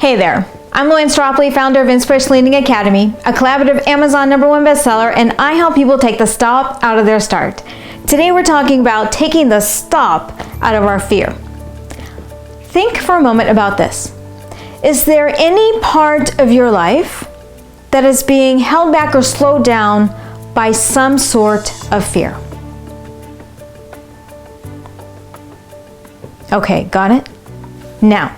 Hey there, I'm LouAnn, founder of Inspiration Leading Academy, a collaborative Amazon #1 bestseller, and I help people take the stop out of their start. Today we're talking about taking the stop out of our fear. Think for a moment about this. Is there any part of your life that is being held back or slowed down by some sort of fear? Okay, got it? Now,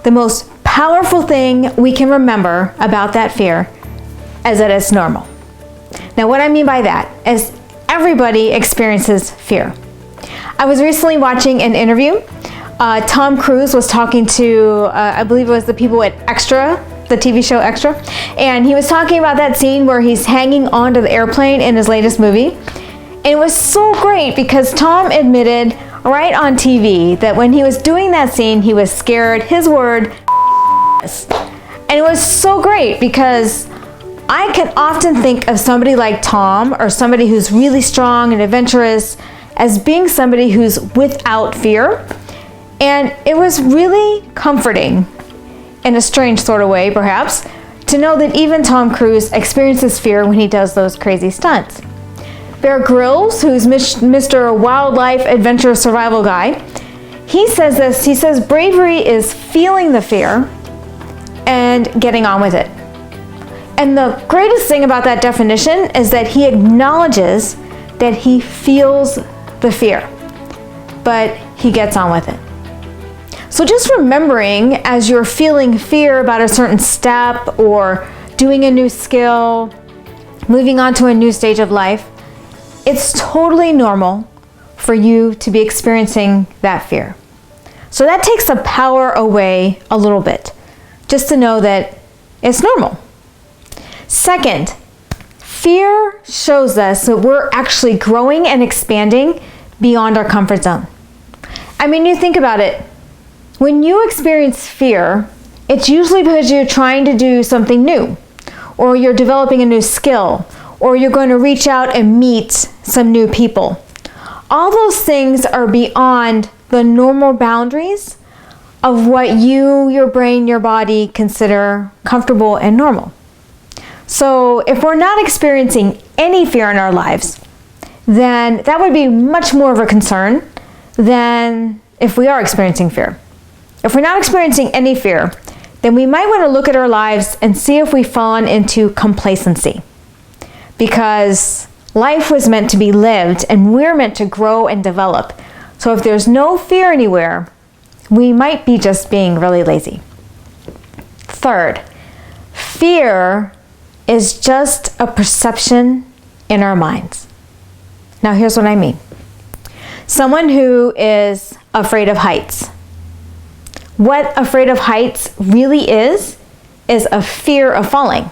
the most powerful thing we can remember about that fear is that it's normal. Now, what I mean by that is everybody experiences fear. I was recently watching an interview. Tom Cruise was talking to, I believe it was the people at Extra, the TV show Extra, and he was talking about that scene where he's hanging onto the airplane in his latest movie. And it was so great because Tom admitted right on TV that when he was doing that scene, he was scared. His word, and it was so great because I can often think of somebody like Tom or somebody who's really strong and adventurous as being somebody who's without fear. And it was really comforting, in a strange sort of way perhaps, to know that even Tom Cruise experiences fear when he does those crazy stunts. Bear Grylls, who's Mr. Wildlife Adventure Survival Guy, he says this, he says bravery is feeling the fear and getting on with it. And the greatest thing about that definition is that he acknowledges that he feels the fear, but he gets on with it. So just remembering as you're feeling fear about a certain step or doing a new skill, moving on to a new stage of life, it's totally normal for you to be experiencing that fear. So that takes the power away a little bit, just to know that it's normal. Second, fear shows us that we're actually growing and expanding beyond our comfort zone. I mean, you think about it. When you experience fear, it's usually because you're trying to do something new, or you're developing a new skill, or you're going to reach out and meet some new people. All those things are beyond the normal boundaries of what you, your brain, your body consider comfortable and normal. So if we're not experiencing any fear in our lives, then that would be much more of a concern than if we are experiencing fear. If we're not experiencing any fear, then we might want to look at our lives and see if we've fallen into complacency. Because life was meant to be lived and we're meant to grow and develop. So if there's no fear anywhere, we might be just being really lazy. Third, fear is just a perception in our minds. Now here's what I mean. Someone who is afraid of heights. What afraid of heights really is a fear of falling.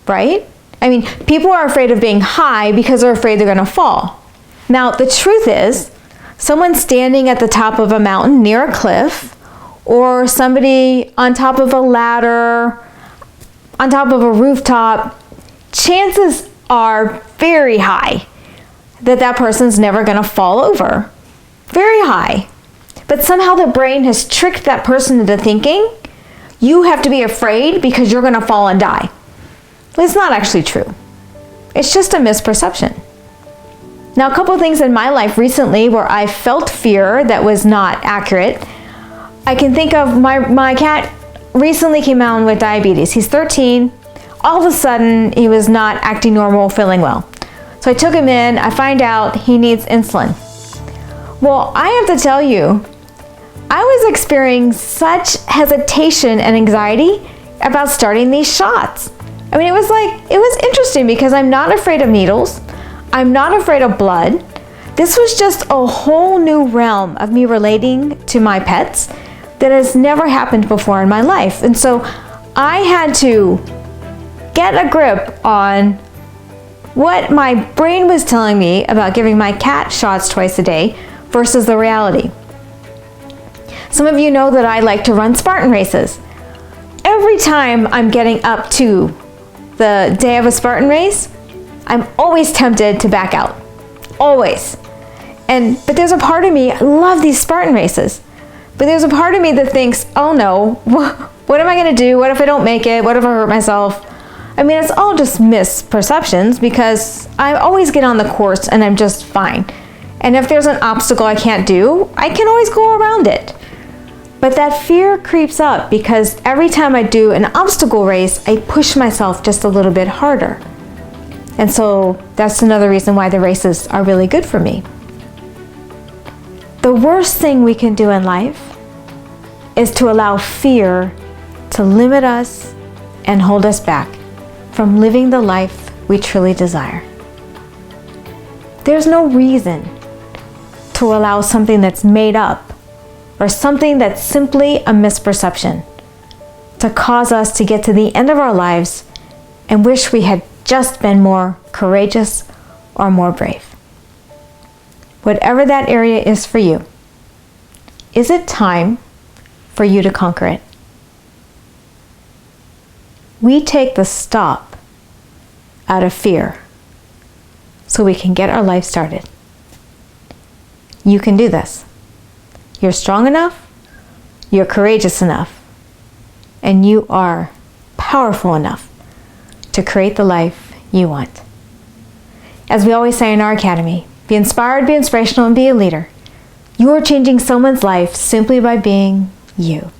Right? I mean, people are afraid of being high because they're afraid they're going to fall. Now, the truth is, someone standing at the top of a mountain near a cliff, or somebody on top of a ladder, on top of a rooftop, chances are very high that that person's never going to fall over. Very high. But somehow the brain has tricked that person into thinking, you have to be afraid because you're going to fall and die. It's not actually true. It's just a misperception. Now, a couple of things in my life recently where I felt fear that was not accurate. I can think of my cat recently came out with diabetes. He's 13. All of a sudden, he was not acting normal, feeling well. So I took him in. I find out he needs insulin. Well, I have to tell you, I was experiencing such hesitation and anxiety about starting these shots. I mean, it was interesting because I'm not afraid of needles. I'm not afraid of blood. This was just a whole new realm of me relating to my pets that has never happened before in my life. And so I had to get a grip on what my brain was telling me about giving my cat shots twice a day versus the reality. Some of you know that I like to run Spartan races. Every time I'm getting up to the day of a Spartan race, I'm always tempted to back out. Always. But there's a part of me, I love these Spartan races But there's a part of me that thinks, oh no, what am I going to do? What if I don't make it? What if I hurt myself? I mean, it's all just misperceptions because I always get on the course and I'm just fine. And if there's an obstacle I can't do, I can always go around it. But that fear creeps up because every time I do an obstacle race, I push myself just a little bit harder. And so that's another reason why the races are really good for me. The worst thing we can do in life is to allow fear to limit us and hold us back from living the life we truly desire. There's no reason to allow something that's made up or something that's simply a misperception to cause us to get to the end of our lives and wish we had just been more courageous or more brave. Whatever that area is for you, is it time for you to conquer it? We take the stop out of fear so we can get our life started. You can do this. You're strong enough, you're courageous enough, and you are powerful enough to create the life you want. As we always say in our academy, be inspired, be inspirational, and be a leader. You are changing someone's life simply by being you.